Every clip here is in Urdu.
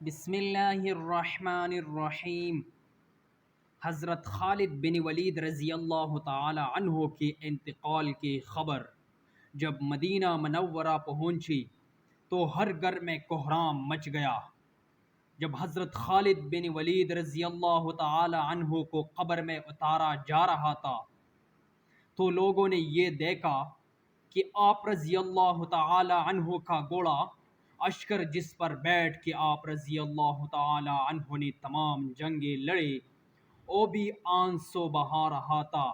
بسم اللہ الرحمن الرحیم۔ حضرت خالد بن ولید رضی اللہ تعالی عنہ کے انتقال کی خبر جب مدینہ منورہ پہنچی تو ہر گھر میں کوہرام مچ گیا۔ جب حضرت خالد بن ولید رضی اللہ تعالی عنہ کو قبر میں اتارا جا رہا تھا تو لوگوں نے یہ دیکھا کہ آپ رضی اللہ تعالی عنہ کا گھوڑا اشکر جس پر بیٹھ کے آپ رضی اللہ تعالی عنہ نے تمام جنگیں لڑے وہ بھی آنسو بہا رہا تھا۔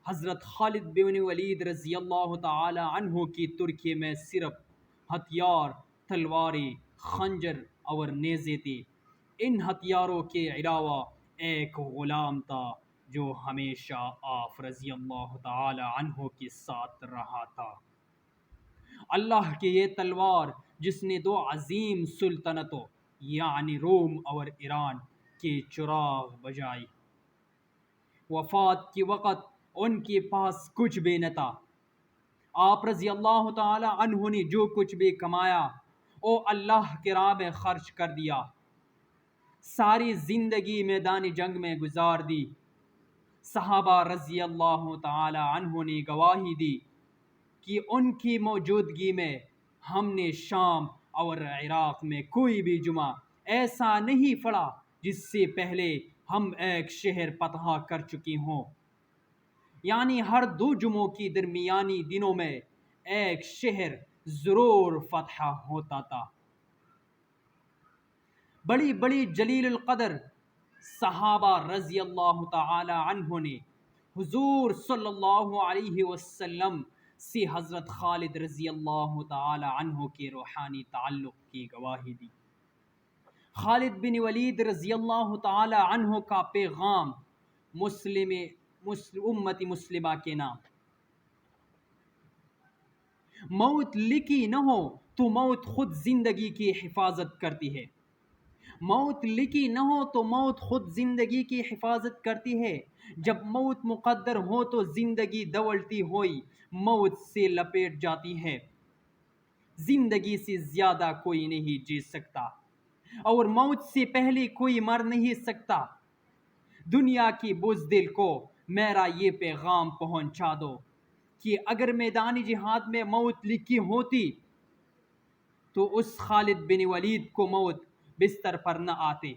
حضرت خالد بن ولید رضی اللہ تعالی عنہ کی ترکی میں صرف ہتھیار، تلواریں، خنجر اور نیزے تھے۔ ان ہتھیاروں کے علاوہ ایک غلام تھا جو ہمیشہ آپ رضی اللہ تعالی عنہ کے ساتھ رہا تھا۔ اللہ کی یہ تلوار جس نے دو عظیم سلطنتوں یعنی روم اور ایران کے چراغ بجھائی۔ وفات کے وقت ان کے پاس کچھ بھی نہ تھا۔ آپ رضی اللہ تعالی عنہ نے جو کچھ بھی کمایا وہ اللہ کی راہ میں خرچ کر دیا۔ ساری زندگی میدان جنگ میں گزار دی۔ صحابہ رضی اللہ تعالی عنہ نے گواہی دی کہ ان کی موجودگی میں ہم نے شام اور عراق میں کوئی بھی جمعہ ایسا نہیں پڑھا جس سے پہلے ہم ایک شہر فتح کر چکی ہوں، یعنی ہر دو جمعوں کی درمیانی دنوں میں ایک شہر ضرور فتح ہوتا تھا۔ بڑی بڑی جلیل القدر صحابہ رضی اللہ تعالی عنہ نے حضور صلی اللہ علیہ وسلم سے حضرت خالد رضی اللہ تعالی عنہ کے روحانی تعلق کی گواہی دی۔ خالد بن ولید رضی اللہ تعالی عنہ کا پیغام امت مسلمہ کے نام۔ موت لکھی نہ ہو تو موت خود زندگی کی حفاظت کرتی ہے۔ موت لکھی نہ ہو تو موت خود زندگی کی حفاظت کرتی ہے۔ جب موت مقدر ہو تو زندگی دوڑتی ہوئی موت سے لپٹ جاتی ہے۔ زندگی سے زیادہ کوئی نہیں جی سکتا اور موت سے پہلے کوئی مر نہیں سکتا۔ دنیا کی بزدل کو میرا یہ پیغام پہنچا دو کہ اگر میدان جہاد میں موت لکھی ہوتی تو اس خالد بن ولید کو موت بستر پر نہ آتے۔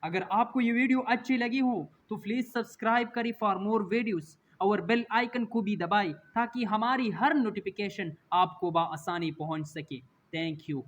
اگر آپ کو یہ ویڈیو اچھی لگی ہو تو پلیز سبسکرائب کریں فار مور ویڈیوز اور بیل آئیکن کو بھی دبائیں تاکہ ہماری ہر نوٹیفیکیشن آپ کو بآسانی پہنچ سکے۔ Thank you.